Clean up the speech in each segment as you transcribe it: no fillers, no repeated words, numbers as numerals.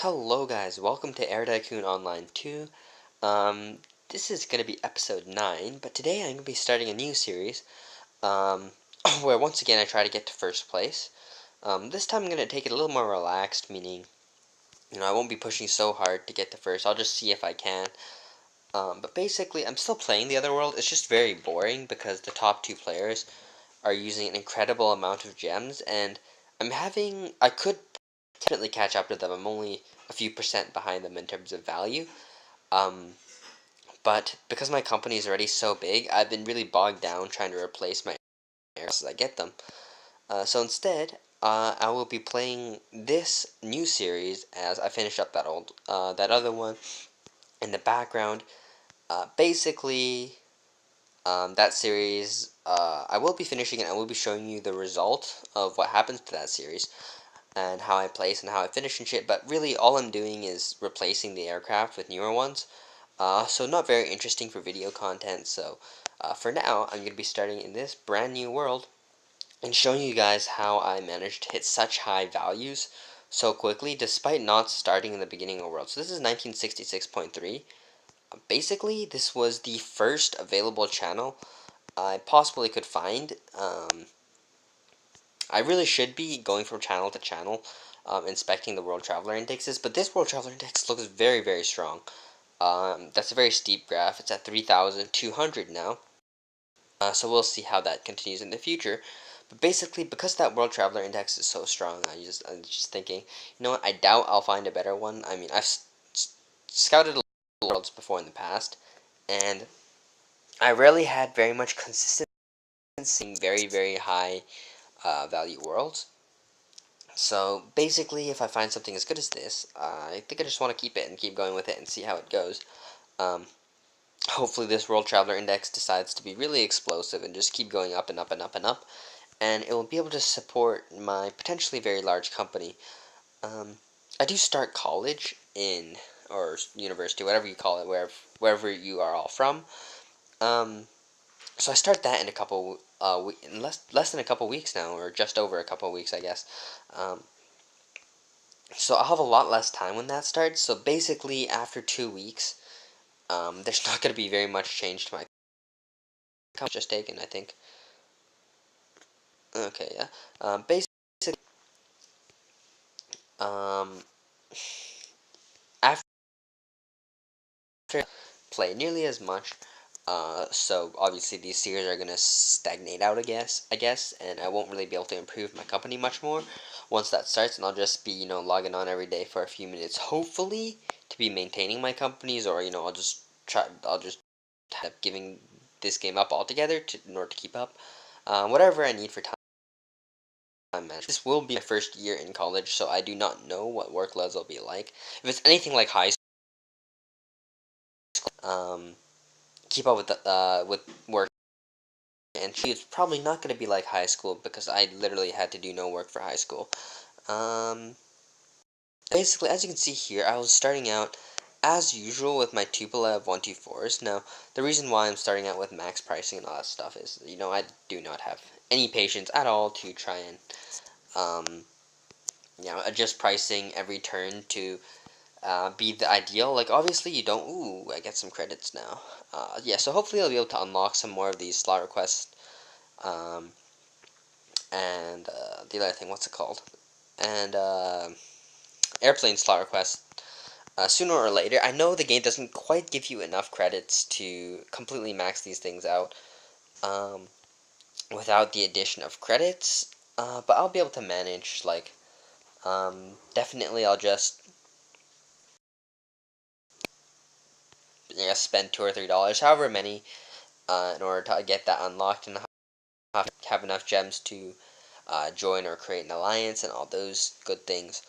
Hello guys, welcome to Tycoon Online 2. Um, this is going to be episode 9, but today I'm going to be starting a new series, where once again I try to get to first place. This time I'm going to take it a little more relaxed, meaning, I won't be pushing so hard to get to first, I'll just see if I can. But basically, I'm still playing the other world, it's just very boring because the top two players are using an incredible amount of gems, and I could definitely catch up to them. I'm only a few percent behind them in terms of value. Um, but because my company is already so big, I've been really bogged down trying to replace my errors as I get them. So instead, I will be playing this new series as I finish up that other one in the background. Basically, that series, I will be finishing it. I will be showing you the result of what happens to that series, and how I place and how I finish and shit, but really all I'm doing is replacing the aircraft with newer ones. So not very interesting for video content, so for now I'm going to be starting in this brand new world and showing you guys how I managed to hit such high values so quickly despite not starting in the beginning of the world. So this is 1966.3. Basically, this was the first available channel I possibly could find. I really should be going from channel to channel, inspecting the World Traveler Indexes, but this World Traveler Index looks very, very strong. That's a very steep graph. It's at 3,200 now, so we'll see how that continues in the future. But basically, because that World Traveler Index is so strong, I'm just thinking, you know what, I doubt I'll find a better one. I mean, I've scouted a lot of worlds before in the past, and I rarely had very much consistency in very, very high value worlds. So basically, if I find something as good as this, I think I just want to keep it and keep going with it and see how it goes. Um, Hopefully this World Traveler Index decides to be really explosive and just keep going up and up and up and up, and it will be able to support my potentially very large company. I do start college or university, whatever you call it, wherever you are all from. Um, so I start that in a couple, in less than a couple weeks now, or just over a couple weeks, I guess. Um, So I'll have a lot less time when that starts. So basically, after 2 weeks, there's not going to be very much change to my account. Just taken, I think. Okay, yeah. Basically, um, after play nearly as much. So obviously these series are gonna stagnate out, I guess, and I won't really be able to improve my company much more once that starts, and I'll just be, logging on every day for a few minutes, hopefully, to be maintaining my companies, or, I'll just end up giving this game up altogether in order to keep up. Whatever I need for time management. This will be my first year in college, so I do not know what workloads will be like. If it's anything like high school, keep up with work. And it's probably not going to be like high school because I literally had to do no work for high school. Um, Basically, as you can see here, I was starting out as usual with my Tupolev 124s. Now, the reason why I'm starting out with max pricing and all that stuff is, I do not have any patience at all to try and, um, adjust pricing every turn to be the ideal. Like, obviously, you don't. Ooh, I get some credits now. Yeah, so hopefully I'll be able to unlock some more of these slot requests. Um, and the other thing, what's it called? And airplane slot requests sooner or later. I know the game doesn't quite give you enough credits to completely max these things out um, without the addition of credits, but I'll be able to manage. Like, definitely, I'll just spend $2 or $3, however many, in order to get that unlocked and have enough gems to join or create an alliance and all those good things.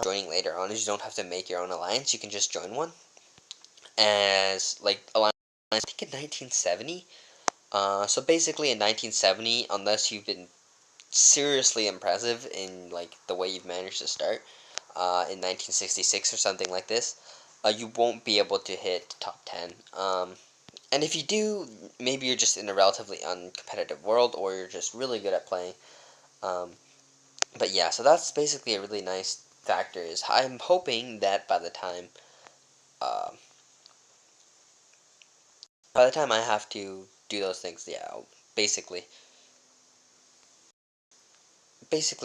Joining later on is you don't have to make your own alliance, you can just join one. As, like, alliance, I think in 1970. So basically in 1970, unless you've been seriously impressive in, like, the way you've managed to start, in 1966 or something like this, you won't be able to hit top 10. And if you do, maybe you're just in a relatively uncompetitive world, or you're just really good at playing. But yeah, so that's basically a really nice factors. I'm hoping that uh, by the time I have to do those things, yeah, I'll basically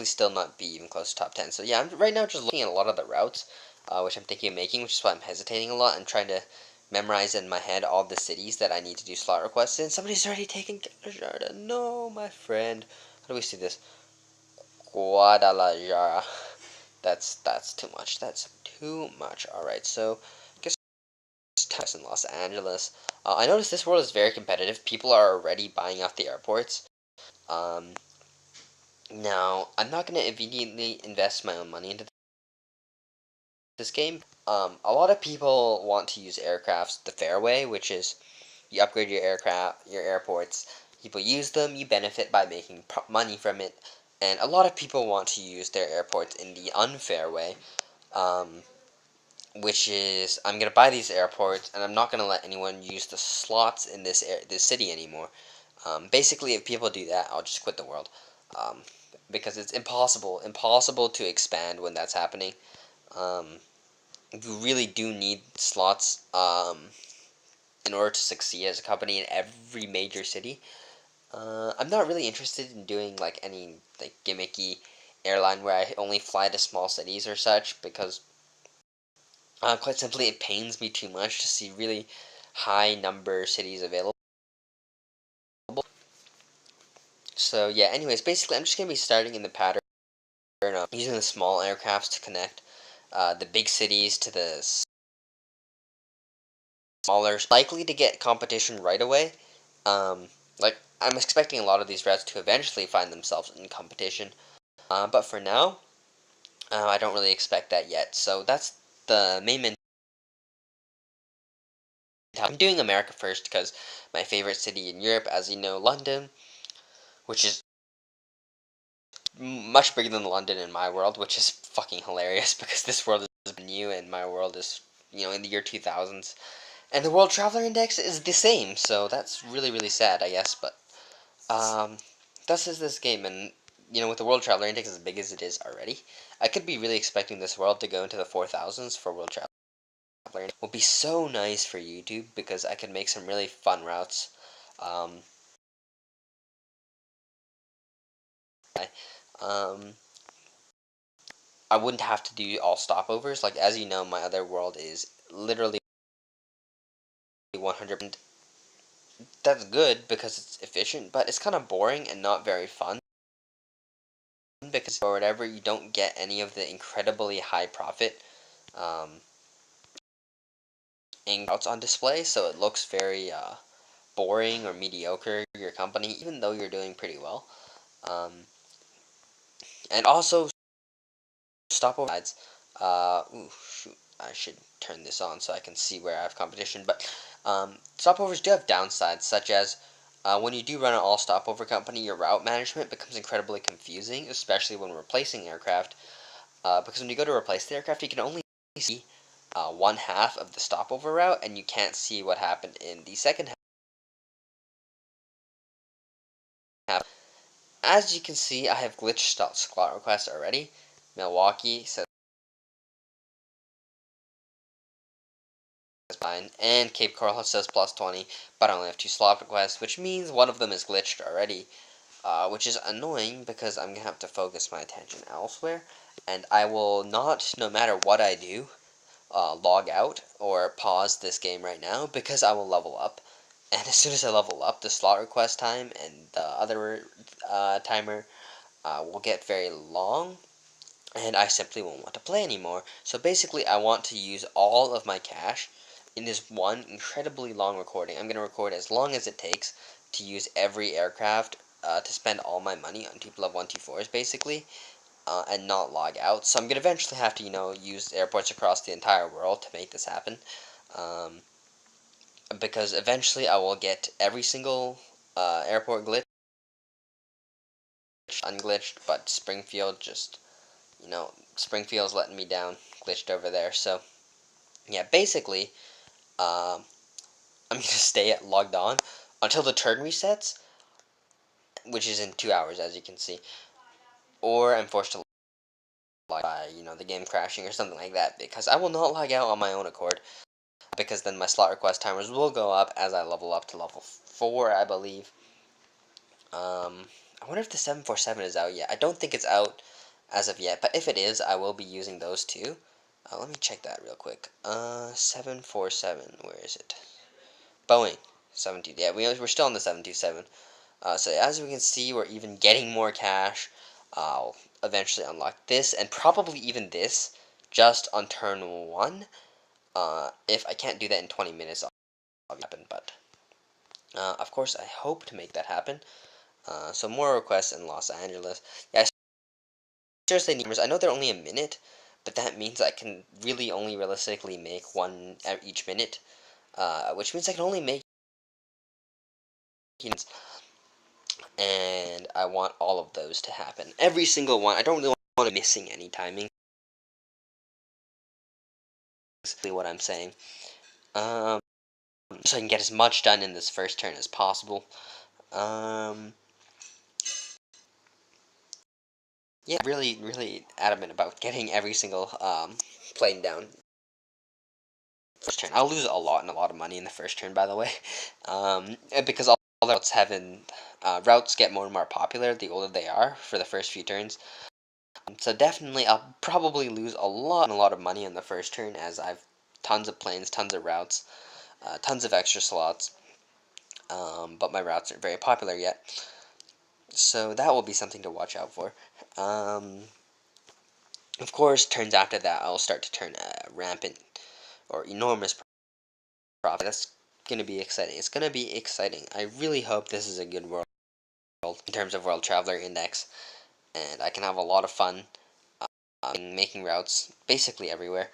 still not be even close to top 10. So yeah, I'm right now just looking at a lot of the routes, which I'm thinking of making, which is why I'm hesitating a lot and trying to memorize in my head all the cities that I need to do slot requests in. Somebody's already taken Guadalajara. No, my friend. How do we see this? Guadalajara. That's too much. That's too much. All right, so I guess Texas in Los Angeles. I noticed this world is very competitive. People are already buying out the airports. Um, Now I'm not gonna immediately invest my own money into this game. A lot of people want to use aircrafts the fair way, which is you upgrade your aircraft, your airports. People use them. You benefit by making money from it. And a lot of people want to use their airports in the unfair way. Um, which is I'm gonna buy these airports and I'm not gonna let anyone use the slots in this city anymore. Basically, if people do that, I'll just quit the world, um, because it's impossible to expand when that's happening. Um, you really do need slots in order to succeed as a company in every major city. I'm not really interested in doing like any like gimmicky airline where I only fly to small cities or such because quite simply, it pains me too much to see really high number cities available. So yeah, anyways, basically I'm just going to be starting in the pattern of using the small aircrafts to connect the big cities to the smaller, likely to get competition right away. Um, like, I'm expecting a lot of these routes to eventually find themselves in competition, but for now, I don't really expect that yet. So that's the main mentality. I'm doing America first because my favorite city in Europe, as you know, London, which is much bigger than London in my world, which is fucking hilarious because this world is new and my world is, in the year 2000s. And the World Traveler Index is the same, so that's really, really sad, I guess. But, um, thus is this game, and, with the World Traveler Index as big as it is already, I could be really expecting this world to go into the 4000s for World Traveler Index. It would be so nice for YouTube because I could make some really fun routes. Um, I, um, I wouldn't have to do all stopovers. Like, as you know, my other world is literally 100. That's good because it's efficient, but it's kind of boring and not very fun because for whatever you don't get any of the incredibly high profit um, routes on display, so it looks very boring or mediocre your company, even though you're doing pretty well. And also stopover sides. Ooh, shoot, I should turn this on so I can see where I have competition. But stopovers do have downsides, such as when you do run an all stopover company, your route management becomes incredibly confusing, especially when replacing aircraft. Because when you go to replace the aircraft, you can only see one half of the stopover route, and you can't see what happened in the second half. As you can see, I have glitched slot requests already. Milwaukee says fine, and Cape Coral says plus 20, but I only have two slot requests, which means one of them is glitched already, which is annoying because I'm going to have to focus my attention elsewhere, and I will not, no matter what I do, log out or pause this game right now because I will level up. And as soon as I level up, the slot request time and the other timer will get very long, and I simply won't want to play anymore. So basically, I want to use all of my cash in this one incredibly long recording. I'm going to record as long as it takes to use every aircraft to spend all my money on People of 124s, basically, and not log out. So I'm going to eventually have to, use airports across the entire world to make this happen. Um, because eventually I will get every single airport glitch, unglitched, but Springfield just, Springfield's letting me down, glitched over there. So, yeah, basically, I'm going to stay at logged on until the turn resets, which is in 2 hours, as you can see, or I'm forced to by, the game crashing or something like that, because I will not log out on my own accord, because then my slot request timers will go up as I level up to level 4, I believe. I wonder if the 747 is out yet. I don't think it's out as of yet, but if it is, I will be using those too. Let me check that real quick. 747, where is it? Boeing 72. Yeah, we're still on the 727. So as we can see, we're even getting more cash. I'll eventually unlock this, and probably even this, just on turn 1. If I can't do that in 20 minutes, I'll happen, but of course I hope to make that happen. So more requests in Los Angeles. Yeah, seriously, numbers. I know they're only a minute, but that means I can really only realistically make one each minute, which means I can only make, and I want all of those to happen. Every single one. I don't really want to missing any timing. Basically, what I'm saying. Um, so I can get as much done in this first turn as possible. Yeah, really, really adamant about getting every single plane down first turn. I'll lose a lot and a lot of money in the first turn, by the way, because all the routes routes get more and more popular the older they are for the first few turns. So definitely, I'll probably lose a lot and a lot of money in the first turn, as I've tons of planes, tons of routes, tons of extra slots. But my routes aren't very popular yet, so that will be something to watch out for. Of course, turns after that, I'll start to turn rampant or enormous profit. That's going to be exciting. It's going to be exciting. I really hope this is a good world in terms of World Traveler Index, and I can have a lot of fun making routes basically everywhere.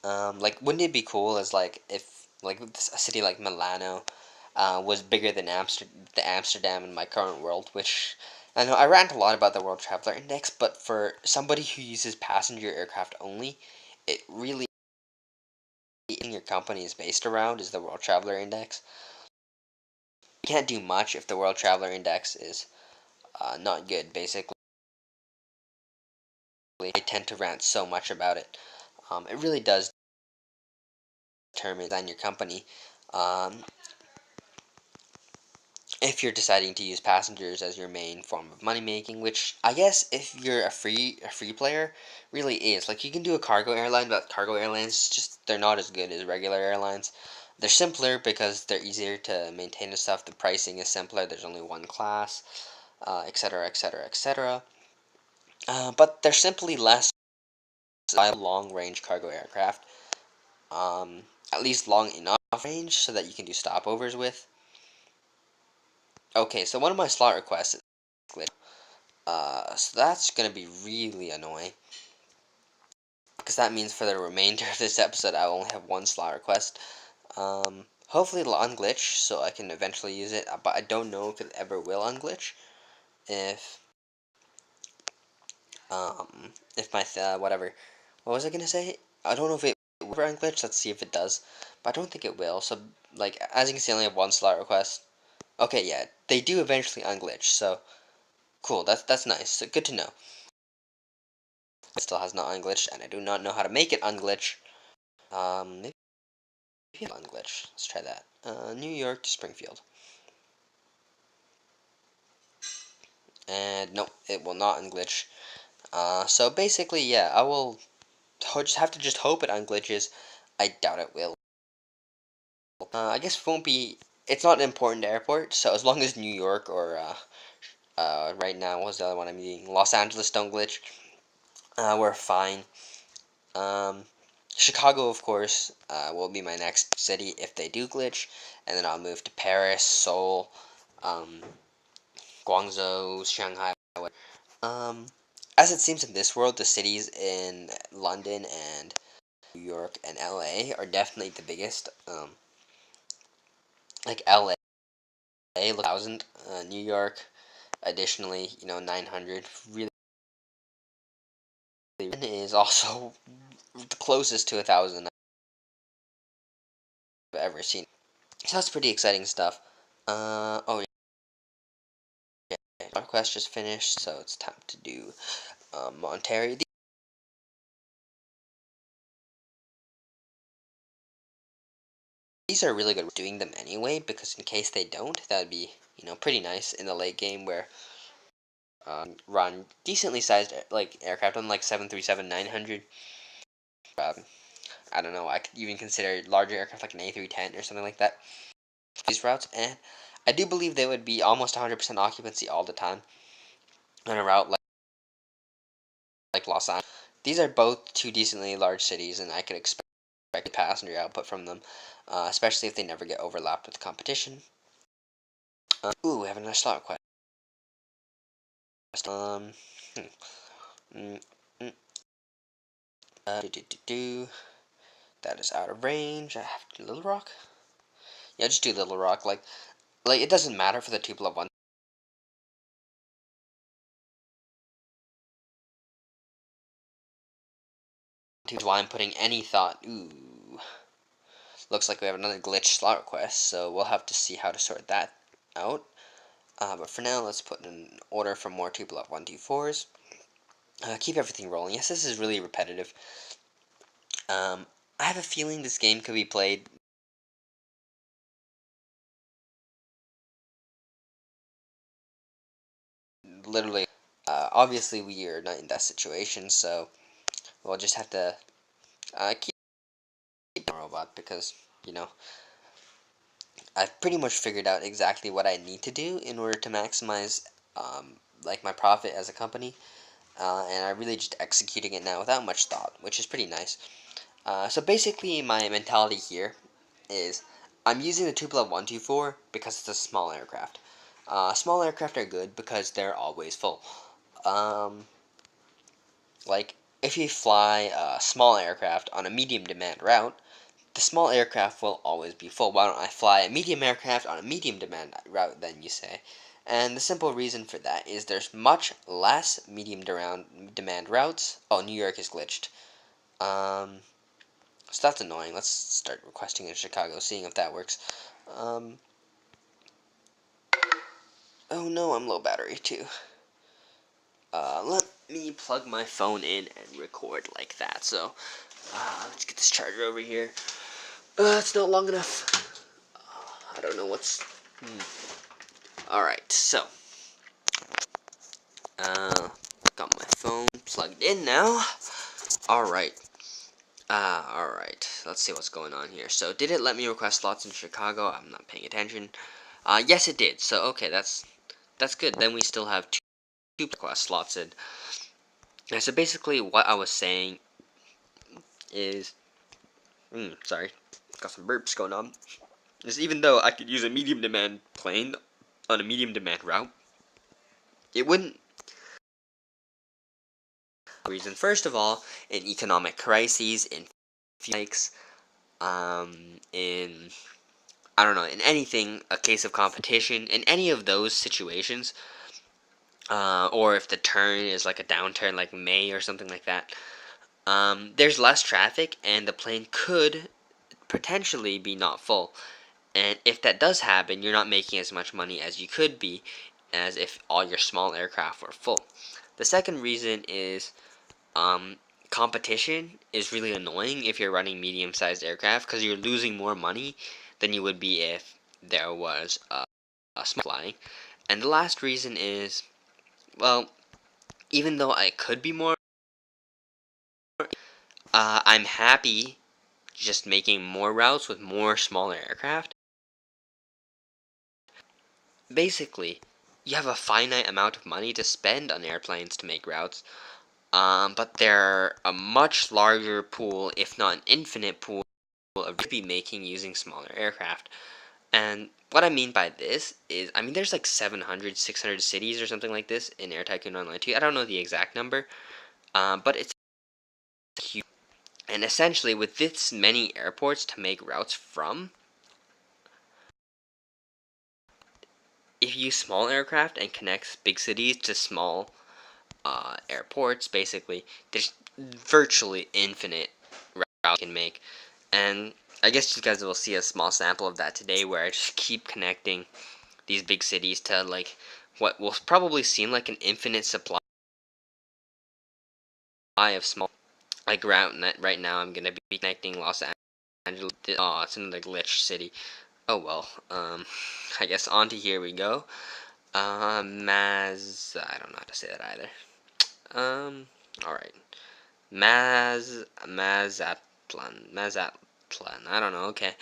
Like, wouldn't it be cool as like if like a city like Milano was bigger than Amsterdam in my current world, which I know I rant a lot about the World Traveler Index, but for somebody who uses passenger aircraft only, it really your company is based around is the World Traveler Index. You can't do much if the World Traveler Index is not good, basically. I tend to rant so much about it. It really does determine your company. Um, if you're deciding to use passengers as your main form of money making, which I guess if you're a free player, really is. Like, you can do a cargo airline, but cargo airlines just they're not as good as regular airlines. They're simpler because they're easier to maintain and stuff. The pricing is simpler. There's only one class, etc., etc., etc. But they're simply less long-range cargo aircraft. At least long enough range so that you can do stopovers with. Okay, so one of my slot requests is glitch. So that's gonna be really annoying, because that means for the remainder of this episode I only have one slot request. Hopefully it'll unglitch so I can eventually use it, but I don't know if it ever will unglitch. If if my whatever, what was I gonna say? I don't know if it will ever unglitch. Let's see if it does, but I don't think it will. So like, as you can see, I only have one slot request. Okay, yeah, they do eventually unglitch. So cool. That's nice. So good to know. It still has not unglitched, and I do not know how to make it unglitch. Maybe it'll unglitch. Let's try that. New York to Springfield. And nope, it will not unglitch. So basically, yeah, I will just have to just hope it unglitches. I doubt it will. I guess it won't be. It's not an important airport, so as long as New York or right now, what was the other one I'm eating? Los Angeles don't glitch. We're fine. Um, Chicago, of course, will be my next city if they do glitch, and then I'll move to Paris, Seoul, um, Guangzhou, Shanghai. Um, as it seems in this world, the cities in London and New York and LA are definitely the biggest. Like LA, 1,000, New York, additionally, 900. Really is also the closest to 1,000 I've ever seen. So that's pretty exciting stuff. Oh yeah, our quest just finished, so it's time to do Ontario. these are really good at doing them anyway, because in case they don't, that would be, pretty nice in the late game where run decently sized like aircraft on like 737-900. I don't know, I could even consider larger aircraft like an A310 or something like that. These routes, and I do believe they would be almost 100% occupancy all the time on a route like Los Angeles. These are both two decently large cities, and I could expect passenger output from them, especially if they never get overlapped with competition. Ooh, we have another slot request. Um, hmm. mm, mm, do, do, do, do. That is out of range. I have to do Little Rock. Yeah, just do Little Rock. Like it doesn't matter for the 2+1. Why I'm putting any thought. Ooh, looks like we have another glitch slot request, so we'll have to see how to sort that out. But for now, let's put in an order for more 2+1 2-4s. Keep everything rolling. Yes, this is really repetitive. I have a feeling this game could be played literally. Obviously, we are not in that situation, so we'll just have to keep the robot because, you know, I've pretty much figured out exactly what I need to do in order to maximize like my profit as a company, and I'm really just executing it now without much thought, which is pretty nice. So basically, my mentality here is I'm using the 2+1 2-4 because it's a small aircraft. Small aircraft are good because they're always full. Um, like if you fly a small aircraft on a medium demand route, the small aircraft will always be full. Why don't I fly a medium aircraft on a medium demand route then, you say? And the simple reason for that is there's much less medium demand routes. Oh, New York is glitched. Um, so that's annoying. Let's start requesting in Chicago, seeing if that works. Um, oh no, I'm low battery too. Let me plug my phone in and record like that. So, let's get this charger over here. It's not long enough. I don't know what's... Alright, so. Got my phone plugged in now. Alright. Alright. Let's see what's going on here. So, did it let me request slots in Chicago? I'm not paying attention. Yes, it did. So, okay, that's good. Then we still have two request slots in. And so, basically, what I was saying is... sorry. Got some burps going on. Is even though I could use a medium demand plane on a medium demand route, it wouldn't. Reason first of all, in economic crises, in hikes, in I don't know, in anything, a case of competition, in any of those situations, or if the turn is like a downturn, like May or something like that, there's less traffic, and the plane could potentially be not full. And if that does happen, you're not making as much money as you could be, as if all your small aircraft were full. The second reason is competition is really annoying if you're running medium-sized aircraft because you're losing more money than you would be if there was a small flying. And the last reason is, well, even though I could be more, I'm happy just making more routes with more smaller aircraft. Basically, you have a finite amount of money to spend on airplanes to make routes, but they're a much larger pool, if not an infinite pool, of be making using smaller aircraft. And what I mean by this is, I mean, there's like 700, 600 cities or something like this in Air Tycoon Online 2. I don't know the exact number, but it's huge. And essentially, with this many airports to make routes from, if you use small aircraft and connects big cities to small airports, basically, there's virtually infinite routes you can make. And I guess you guys will see a small sample of that today, where I just keep connecting these big cities to like what will probably seem like an infinite supply of small, like right now I'm gonna be connecting Los Angeles Angeles. Oh, it's another glitch city. Oh well. I guess onto here we go. I don't know how to say that either. Alright. Mazatlan. I don't know, okay.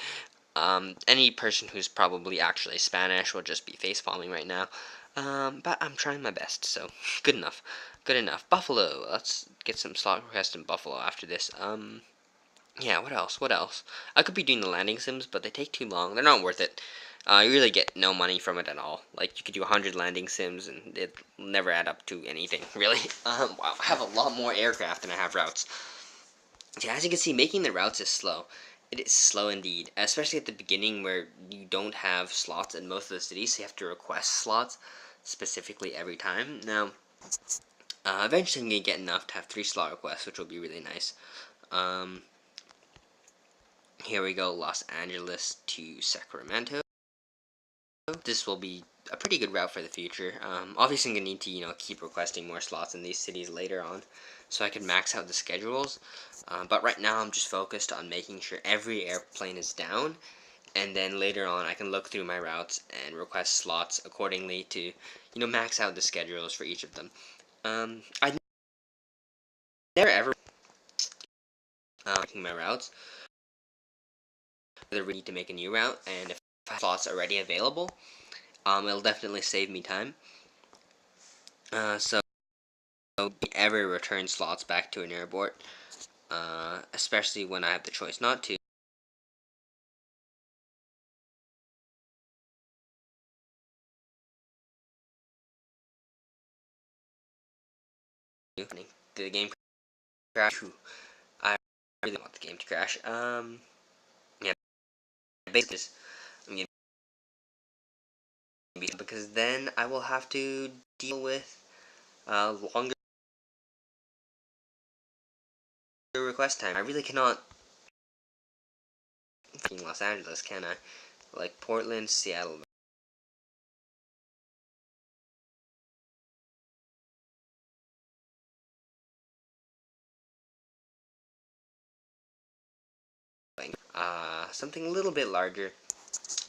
Any person who's probably actually Spanish will just be face palming right now. But I'm trying my best, so good enough. Good enough. Buffalo. Let's get some slot requests in Buffalo after this. Yeah, what else? What else? I could be doing the landing sims, but they take too long. They're not worth it. You really get no money from it at all. Like, you could do 100 landing sims, and it never add up to anything, really. Wow, I have a lot more aircraft than I have routes. Yeah, as you can see, making the routes is slow. It is slow indeed, especially at the beginning where you don't have slots in most of the cities, so you have to request slots specifically every time. Now, eventually I'm going to get enough to have 3 slot requests, which will be really nice. Here we go, Los Angeles to Sacramento. This will be a pretty good route for the future. Obviously, I'm going to need to, keep requesting more slots in these cities later on so I can max out the schedules. But right now, I'm just focused on making sure every airplane is down, and then later on, I can look through my routes and request slots accordingly to, max out the schedules for each of them. I never ever making my routes. Whether we need to make a new route, and if slots are already available, it'll definitely save me time. So ever return slots back to an airport, especially when I have the choice not to. Did the game crash? I really want the game to crash. Yeah, basically, I'm gonna be because then I will have to deal with longer request time. I really cannot. Fucking Los Angeles, can I? Like Portland, Seattle. Something a little bit larger.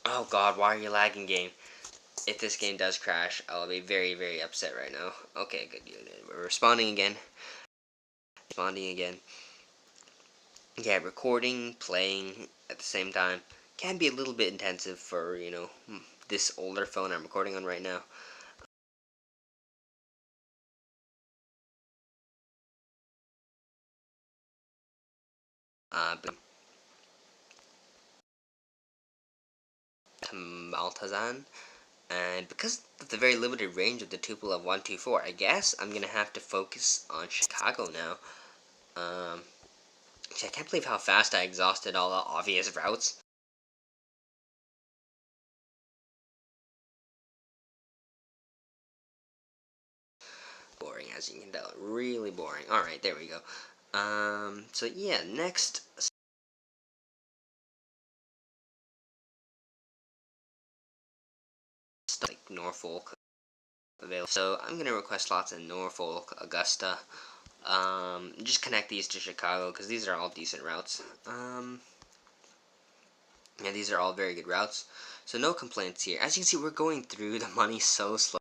Oh God, why are you lagging, game? If this game does crash, I'll be very, very upset right now. Okay, good. We're responding again. Responding again. Yeah, recording, playing at the same time can be a little bit intensive for, this older phone I'm recording on right now. But to Maltazan, and because of the very limited range of the tuple of 124, I guess I'm gonna have to focus on Chicago now. I can't believe how fast I exhausted all the obvious routes. Boring, as you can tell. Really boring. Alright, there we go. So yeah, next, like Norfolk available. So I'm gonna request slots in Norfolk, Augusta. Just connect these to Chicago because these are all decent routes. Yeah, these are all very good routes. So no complaints here. As you can see, we're going through the money so slowly.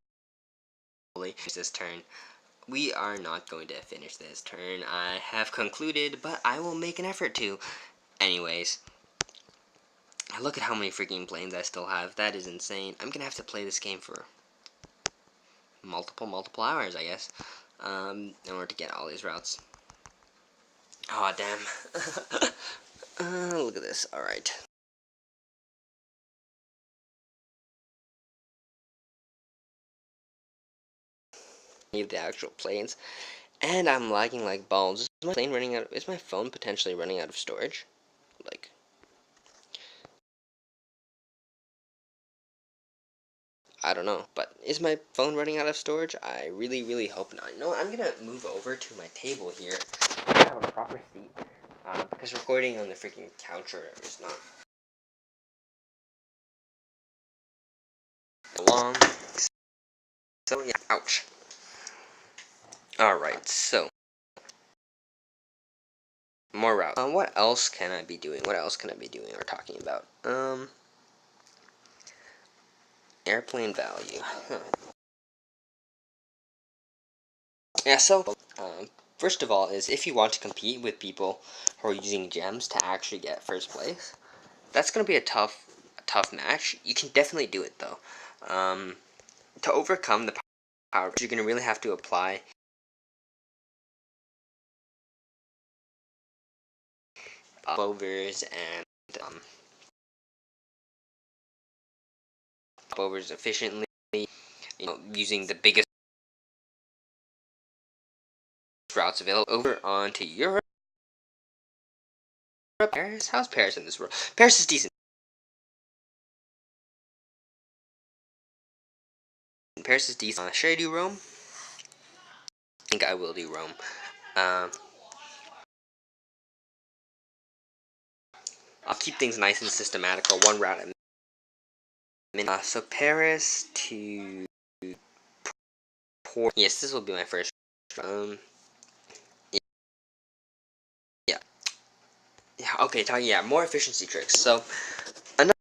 This turn. We are not going to finish this turn. I have concluded, but I will make an effort to. Anyways, look at how many freaking planes I still have. That is insane. I'm gonna have to play this game for multiple hours, I guess, in order to get all these routes. Oh damn. Look at this. All right. Need the actual planes, and I'm lagging like balls. Is my plane running out? Is my phone potentially running out of storage? Like, I don't know. But is my phone running out of storage? I really hope not. You know what? I'm gonna move over to my table here. I have a proper seat. Because recording on the freaking couch or whatever is not long. So yeah, ouch. Alright, so more routes. What else can I be doing? What else can I be doing or talking about? Airplane value. Huh. Yeah, so, first of all is if you want to compete with people who are using gems to actually get first place, that's going to be a tough match. You can definitely do it, though. To overcome the power, you're going to really have to apply stopovers and stopovers efficiently, using the biggest routes available. Over onto Europe. Paris? How's Paris in this world? Paris is decent. Paris is decent. Should I do Rome? I think I will do Rome. Um, I'll keep things nice and systematical. One route at a minute. So Paris to Port. Yes, this will be my first. Um, yeah, yeah. Okay, yeah, more efficiency tricks. So another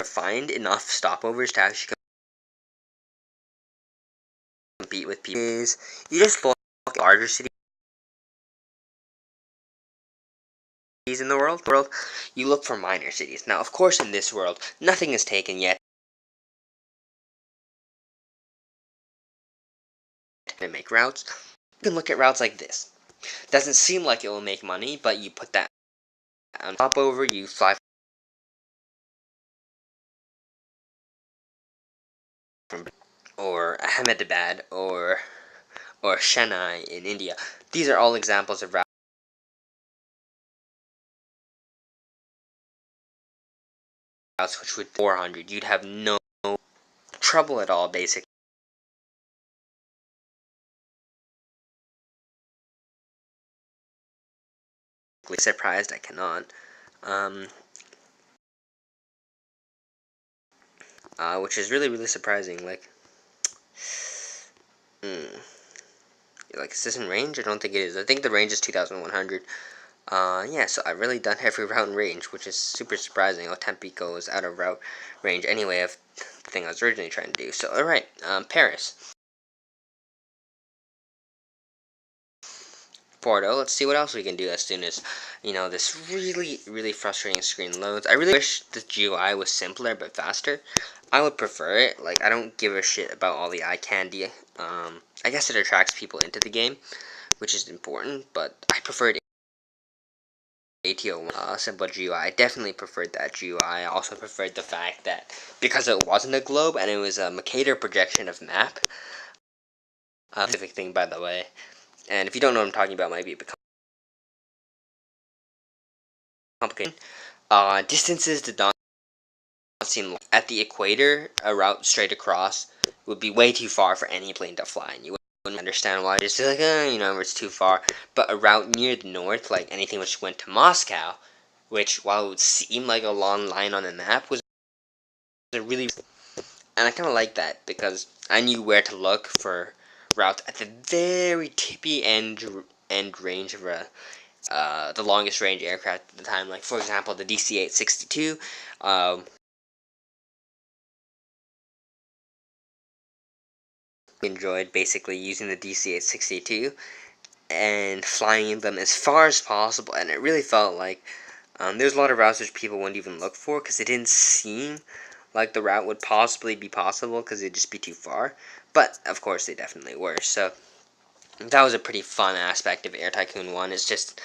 find enough stopovers to actually compete with people is you just look at larger cities in the world. You look for minor cities. Now, of course, in this world, nothing is taken yet. To make routes, you can look at routes like this. Doesn't seem like it will make money, but you put that on top over, you fly from or Ahmedabad or Chennai in India. These are all examples of routes which would 400. You'd have no trouble at all, basically. Surprised I cannot. Um, which is really surprising. Mm, is this in range? I don't think it is. I think the range is 2,100. Yeah, so I've really done every route in range, which is super surprising. Oh, Tampico is out of route range anyway of the thing I was originally trying to do. So, alright, Paris. Porto. Let's see what else we can do as soon as, this really frustrating screen loads. I really wish the GUI was simpler but faster. I would prefer it. Like, I don't give a shit about all the eye candy. I guess it attracts people into the game, which is important, but I preferred ATO simple GUI. I definitely preferred that GUI. I also preferred the fact that because it wasn't a globe and it was a Mercator projection of map, specific thing by the way. And if you don't know what I'm talking about, it might be a bit complicated. Distances did not seem like at the equator, a route straight across would be way too far for any plane to fly, and you wouldn't understand why. Just like, it's too far. But a route near the north, like anything which went to Moscow, which while it would seem like a long line on the map, was a really, and I kind of like that because I knew where to look for routes at the very tippy end range of the longest range aircraft at the time. Like for example, the DC-862. Enjoyed basically using the DC-862 and flying them as far as possible, and it really felt like there's a lot of routes which people wouldn't even look for because it didn't seem like the route would possibly be possible because it'd just be too far, but of course they definitely were. So that was a pretty fun aspect of Air Tycoon 1. It's just,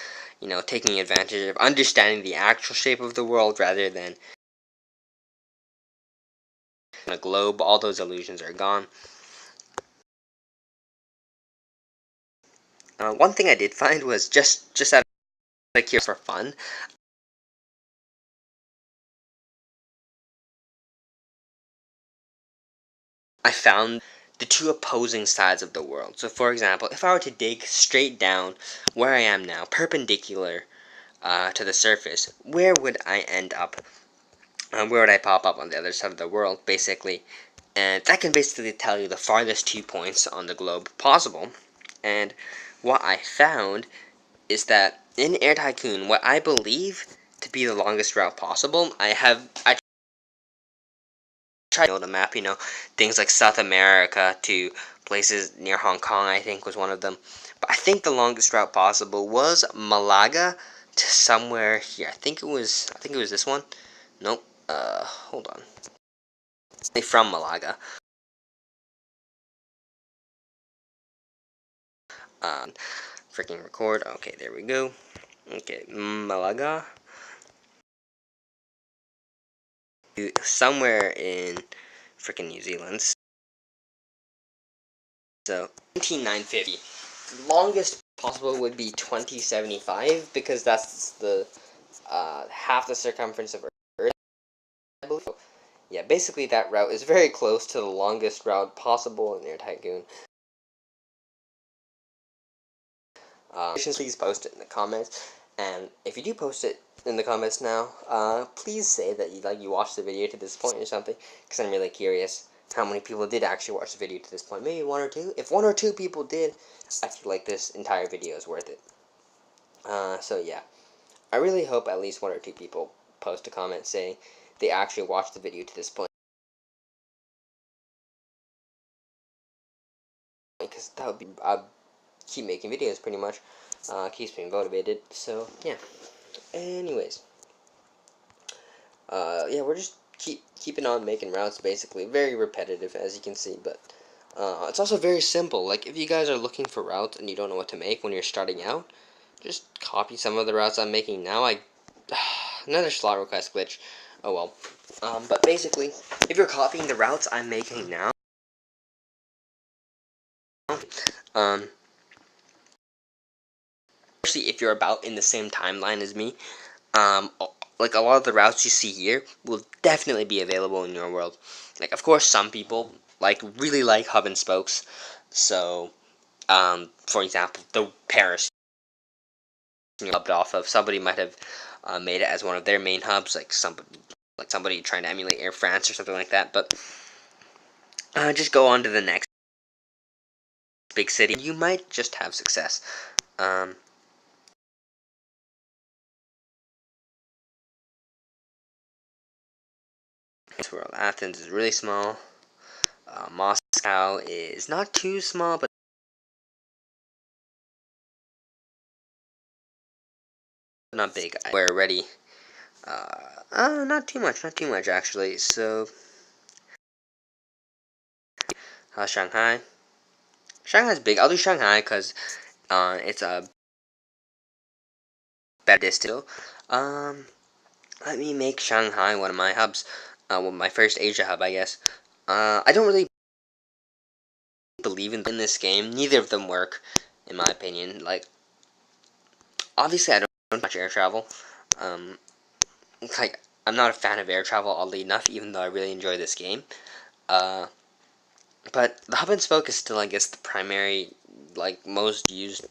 taking advantage of understanding the actual shape of the world rather than a globe. All those illusions are gone. One thing I did find was just out of curiosity for fun, I found the two opposing sides of the world. So, for example, if I were to dig straight down where I am now, perpendicular to the surface, where would I end up? Where would I pop up on the other side of the world, basically? And that can basically tell you the farthest 2 points on the globe possible. And what I found is that in Air Tycoon, what I believe to be the longest route possible, I tried to build a map, things like South America to places near Hong Kong, I think was one of them. But I think the longest route possible was Malaga to somewhere here. I think it was this one. Nope. Hold on. From Malaga. Freaking record. Okay, there we go. Okay, Malaga. Somewhere in freaking New Zealand. So 19950. Longest possible would be 2075 because that's the half the circumference of Earth, I believe. So, yeah, basically that route is very close to the longest route possible in Air Tycoon. Please post it in the comments, and if you do post it in the comments now, please say that you watched the video to this point or something, because I'm really curious how many people did actually watch the video to this point. Maybe one or two. If one or two people did, I feel like this entire video is worth it. So yeah, I really hope at least one or two people post a comment saying they actually watched the video to this point, because that would be keep making videos pretty much. Keeps me motivated. So yeah. Anyways, yeah, we're just keeping on making routes. Basically, very repetitive as you can see, but it's also very simple. Like if you guys are looking for routes and you don't know what to make when you're starting out, just copy some of the routes I'm making now. Another slot request glitch. Oh well. But basically, if you're copying the routes I'm making now, um, especially if you're about in the same timeline as me, um, like a lot of the routes you see here will definitely be available in your world. Like, of course, some people really like hub and spokes. So, for example, the Paris hubbed off of, somebody might have made it as one of their main hubs, like somebody trying to emulate Air France or something like that. But just go on to the next big city. You might just have success. Um, World Athens is really small. Moscow is not too small, but not big. We're ready. Not too much, actually. So, Shanghai. Shanghai's big. I'll do Shanghai because it's a better distance. Let me make Shanghai one of my hubs. Well, my first Asia hub, I guess. I don't really believe in this game. Neither of them work, in my opinion. Like, obviously, I don't much air travel. Um, I'm not a fan of air travel, oddly enough, even though I really enjoy this game. But the hub and spoke is still, I guess, the primary, most used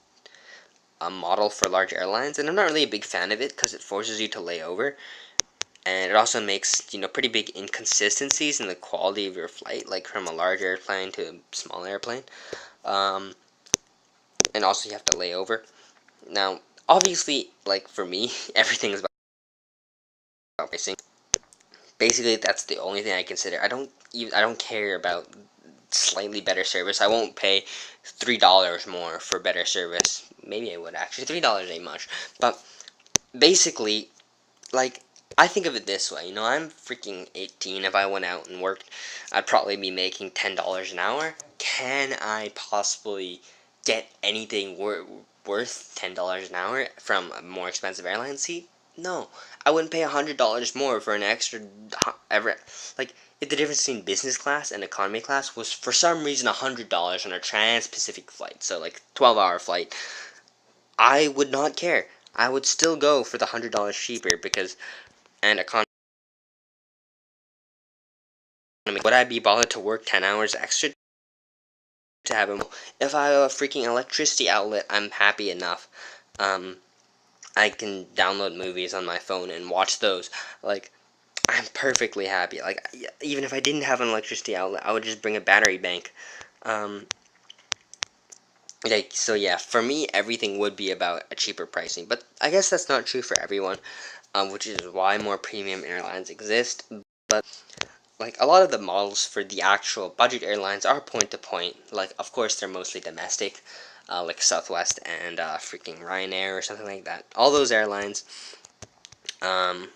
model for large airlines, and I'm not really a big fan of it because it forces you to lay over, and it also makes pretty big inconsistencies in the quality of your flight, like from a large airplane to a small airplane, um, and also you have to lay over. Now, obviously, like for me, everything is about pricing. Basically, that's the only thing I consider. I don't care about slightly better service. I won't pay $3 more for better service. Maybe I would actually. $3 ain't much, but basically, like, I think of it this way. I'm freaking 18. If I went out and worked, I'd probably be making $10 an hour. Can I possibly get anything worth $10 an hour from a more expensive airline seat? No, I wouldn't pay $100 more for an extra ever. Like, if the difference between business class and economy class was for some reason $100 on a trans-Pacific flight, so like 12-hour flight, I would not care. I would still go for the $100 cheaper because and economy. Would I be bothered to work 10 hours extra to have a? If I have a freaking electricity outlet, I'm happy enough. I can download movies on my phone and watch those. Like, I'm perfectly happy. Like, even if I didn't have an electricity outlet, I would just bring a battery bank. Um, Like, so yeah, for me, everything would be about a cheaper pricing, but I guess that's not true for everyone, which is why more premium airlines exist. But like a lot of the models for the actual budget airlines are point to point. Like, of course, they're mostly domestic, like Southwest and freaking Ryanair or something like that. All those airlines um,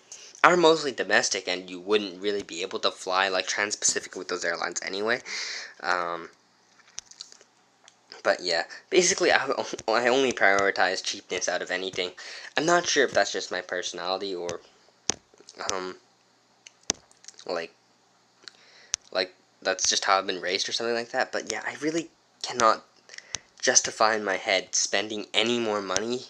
are mostly domestic, and you wouldn't really be able to fly like Trans-Pacific with those airlines anyway. Um, but yeah, basically, I only prioritize cheapness out of anything. I'm not sure if that's just my personality or um, like like that's just how I've been raised or something like that. But yeah, I really cannot justify in my head spending any more money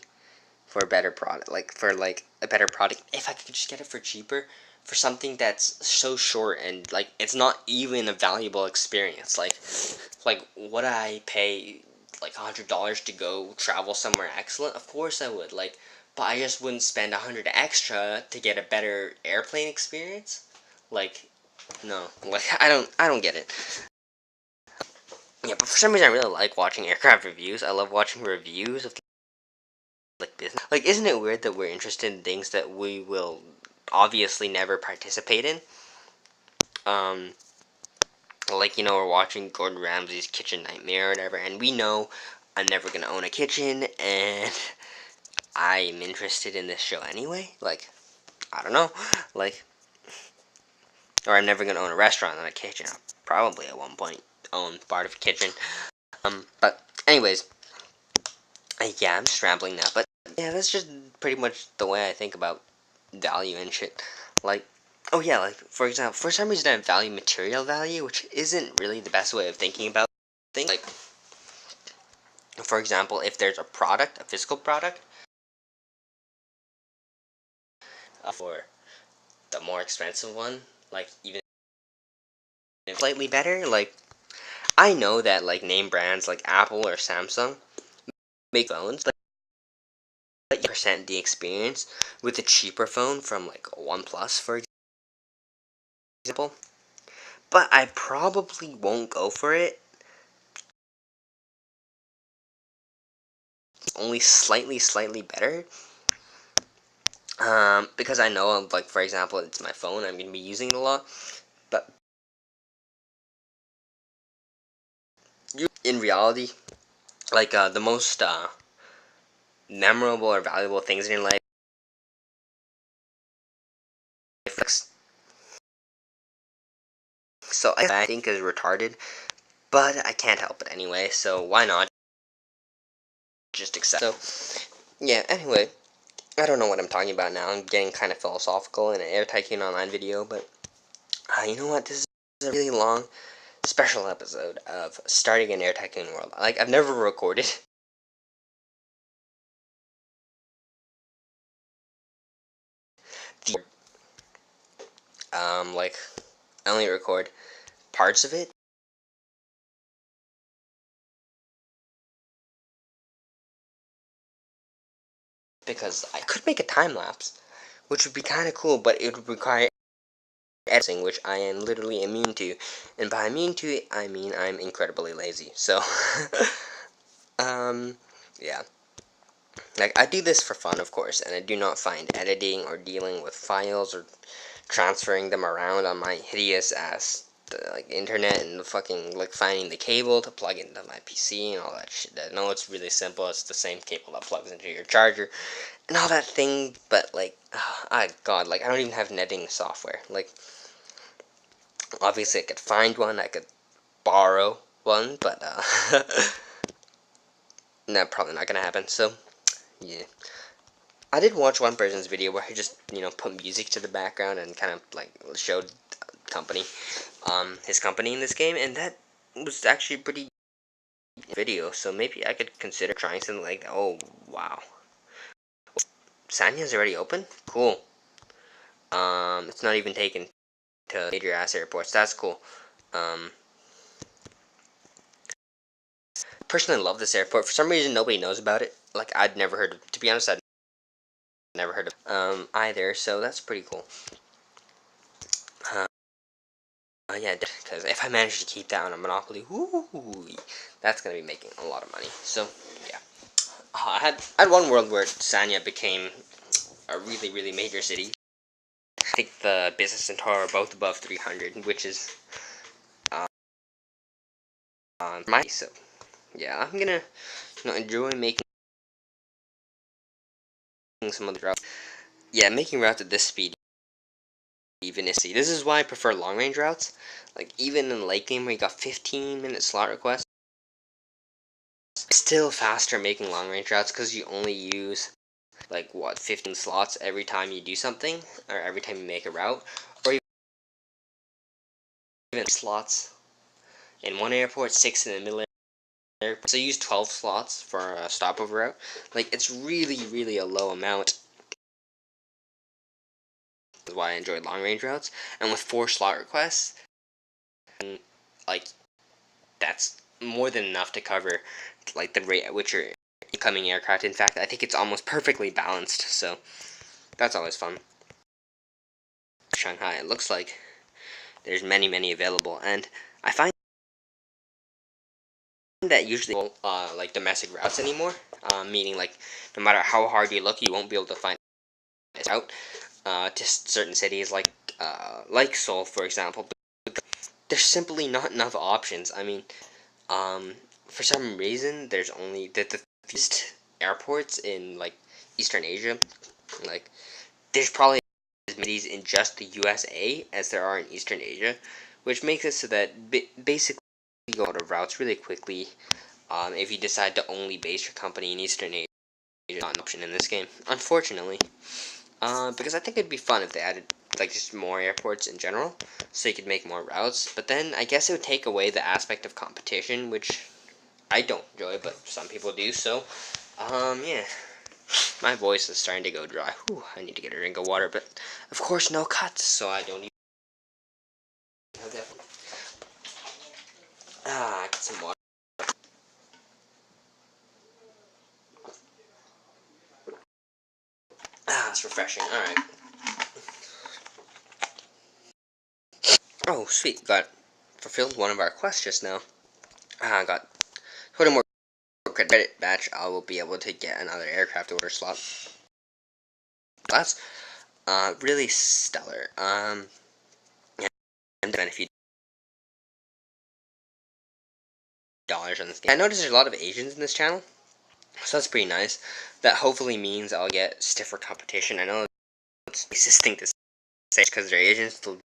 for a better product, like for like a better product, if I could just get it for cheaper, for something that's so short and like it's not even a valuable experience. Like would I pay like $100 to go travel somewhere excellent? Of course I would. Like, but I just wouldn't spend 100 extra to get a better airplane experience. Like, no, like I don't get it. Yeah, but for some reason I really like watching aircraft reviews. I love watching reviews of like business. Like, isn't it weird that we're interested in things that we will obviously never participate in? Um, like, we're watching Gordon Ramsay's Kitchen Nightmare or whatever, and we know I'm never gonna own a kitchen, and I'm interested in this show anyway. Like, I don't know, like, or I'm never gonna own a restaurant and a kitchen. I'll probably at one point own part of a kitchen. But anyways, yeah, I'm just rambling now. But yeah, that's just pretty much the way I think about value and shit. Like, oh yeah, like for example, for some reason I value material value, which isn't really the best way of thinking about things. Like, for example, if there's a product, a physical product, for the more expensive one, like even if slightly better, like I know that like name brands like Apple or Samsung make phones, but percent the experience with a cheaper phone from like OnePlus, for example. But I probably won't go for it. Only slightly better. Because I know, like, for example, it's my phone, I'm going to be using it a lot, but in reality, like, the most, memorable or valuable things in your life, so I think is retarded, but I can't help it anyway, so why not just accept. So, yeah, anyway, I don't know what I'm talking about now, I'm getting kind of philosophical in an Air Tycoon Online video, but, you know what, this is a really long, special episode of starting an Air Tycoon world. Like, I've never recorded the like I only record parts of it because I could make a time lapse, which would be kind of cool, but it would require editing, which I am literally immune to, and by immune to it, I mean I'm incredibly lazy. So, um, yeah, like I do this for fun, of course, and I do not find editing or dealing with files or transferring them around on my hideous ass like internet and the fucking like finding the cable to plug into my PC and all that shit. I know it's really simple. It's the same cable that plugs into your charger and all that thing. But like, God, like I don't even have netting software. Like, obviously I could find one. I could borrow one, but no, probably not gonna happen. So yeah. I did watch one person's video where he just, put music to the background and kind of like showed company, his company in this game, and that was actually a pretty video. So maybe I could consider trying something like that. Oh wow, Sanya's already open. Cool. It's not even taken to major ass airports. That's cool. Um, Personally, love this airport. For some reason, nobody knows about it. Like I'd never heard of. To be honest, I'd never heard of either. So that's pretty cool. Yeah, because if I manage to keep that on a Monopoly, whoo, that's gonna be making a lot of money. So yeah, I had one world where Sanya became a really major city. I think the business and tower are both above 300, which is my so yeah, I'm gonna enjoy making some of the routes. Yeah, making routes at this speed even is see. This is why I prefer long range routes. Like even in late game where you got 15-minute slot requests, it's still faster making long range routes because you only use like what 15 slots every time you do something or every time you make a route, or even slots in one airport, 6 in the middle airport. So you use 12 slots for a stopover route. Like it's really a low amount. That's why I enjoy long range routes. And with 4 slot requests, and like that's more than enough to cover like the rate at which your incoming aircraft. In fact, I think it's almost perfectly balanced. So that's always fun. Shanghai. It looks like there's many available, and I find that usually like domestic routes anymore. Meaning like no matter how hard you look, you won't be able to find this route to certain cities like Seoul, for example. But there's simply not enough options. I mean, um, for some reason, there's only the fewest airports in like Eastern Asia. Like there's probably as many in just the USA as there are in Eastern Asia, which makes it so that basically you go out of routes really quickly. If you decide to only base your company in Eastern Asia, it's not an option in this game, unfortunately. Because I think it'd be fun if they added like just more airports in general, so you could make more routes. But then I guess it would take away the aspect of competition, which I don't enjoy, but some people do. So, yeah, my voice is starting to go dry. Whew, I need to get a drink of water, but of course no cuts, so I don't even. Okay. Get some water. It's refreshing. All right. Oh, sweet. Got fulfilled one of our quests just now. Got 20 more credit batch. I will be able to get another aircraft order slot. That's really stellar. Yeah, I'm spending a few dollars on this game. I noticed there's a lot of Asians in this channel, so that's pretty nice. That hopefully means I'll get stiffer competition. I know it's the racist thing to say because they're Asians to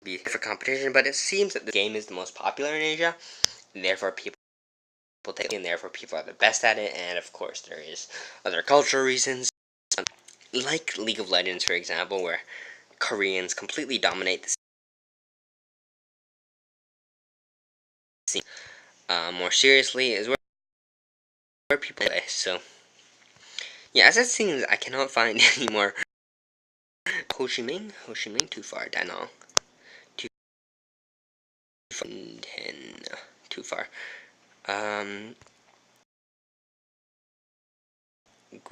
be for competition, but it seems that the game is the most popular in Asia, and therefore people take it, and therefore people are the best at it, and of course there is other cultural reasons, like League of Legends, for example, where Koreans completely dominate the scene. More seriously is where people play. So yeah, as it seems, I cannot find any more Ho Chi Minh. Ho Chi Minh too far. Da Nang too far. Too far. Um.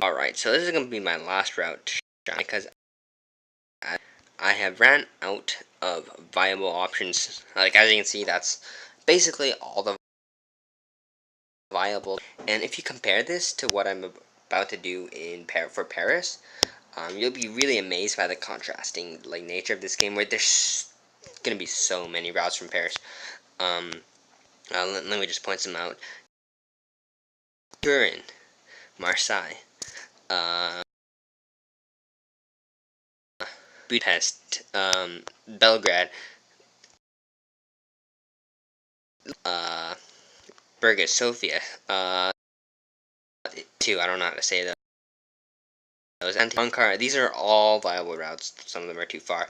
All right, so this is gonna be my last route because I have ran out of viable options. Like as you can see, that's basically all the viable. And if you compare this to what I'm about to do in for Paris, you'll be really amazed by the contrasting like nature of this game, where there's gonna be so many routes from Paris. Um, let me just point some out: Turin, Marseille, uh, Budapest, Belgrade, uh, Burgos, Sofia, too. I don't know how to say those. And Ankara. These are all viable routes. Some of them are too far.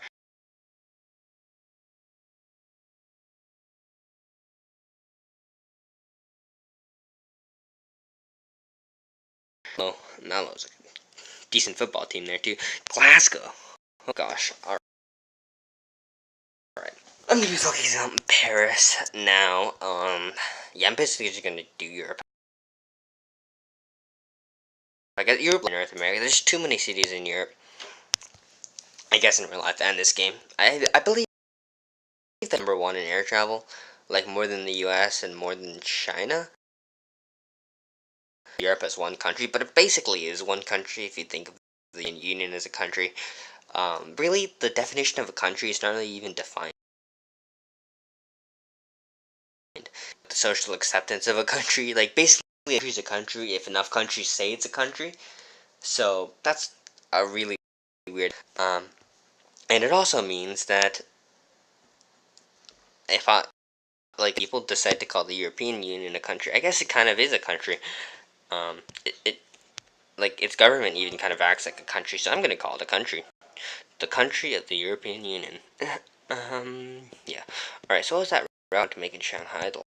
Oh, Malo's a decent football team there too. Glasgow. Oh gosh. All right. I'm gonna be focusing on Paris now. Yeah, I'm basically just gonna do Europe. I got Europe and North America. There's too many cities in Europe. I guess in real life and this game. I believe the number number one in air travel, like more than the US and more than China. Europe as one country, but it basically is one country if you think of the Union as a country. Really, the definition of a country is not really even defined. The social acceptance of a country, like basically, a country is a country if enough countries say it's a country. So that's a really weird. And it also means that if people decide to call the European Union a country, I guess it kind of is a country. It like its government even kind of acts like a country, so I'm gonna call it a country. The country of the European Union. Yeah. All right. So what was that route to make in Shanghai? The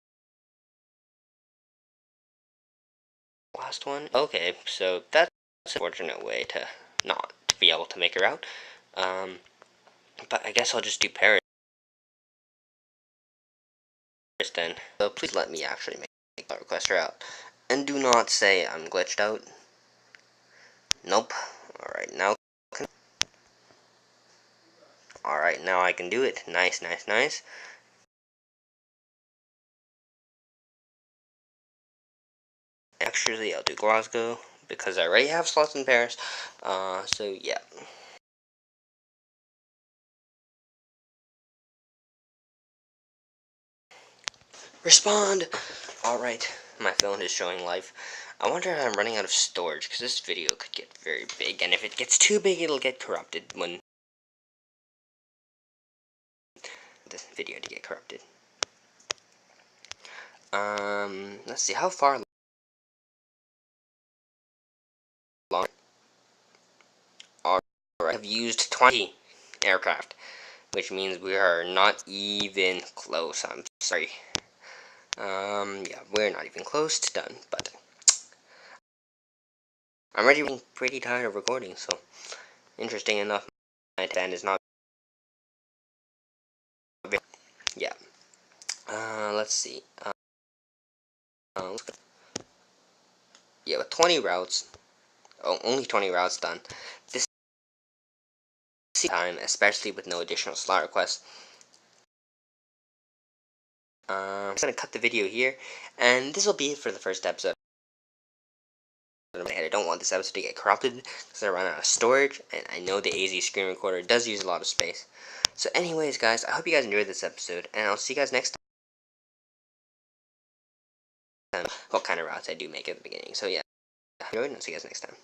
last one. Okay. So that's an unfortunate way to not to be able to make a route. Um, but I guess I'll just do Paris then. So please let me actually make a request route, and do not say I'm glitched out. Nope. All right. Now. All right. Now I can do it. Nice. Nice. Nice. Actually, I'll do Glasgow because I already have slots in Paris. So yeah. Respond! Alright, my phone is showing life. I wonder if I'm running out of storage, because this video could get very big, and if it gets too big, it'll get corrupted when this video to get corrupted. Let's see, how far long I have used 20 aircraft, which means we are not even close. I'm sorry. Yeah, we're not even close to done, but I'm already pretty tired of recording, so interesting enough, my 10 is not very, yeah. Let's see. Let's go. Yeah, with 20 routes, oh, only 20 routes done. This time, especially with no additional slot requests. I'm just gonna cut the video here, and this will be it for the first episode. I don't want this episode to get corrupted because I run out of storage, and I know the AZ screen recorder does use a lot of space. So anyways, guys, I hope you guys enjoyed this episode, and I'll see you guys next time. What kind of routes I do make at the beginning. So yeah, enjoyed, and I'll see you guys next time.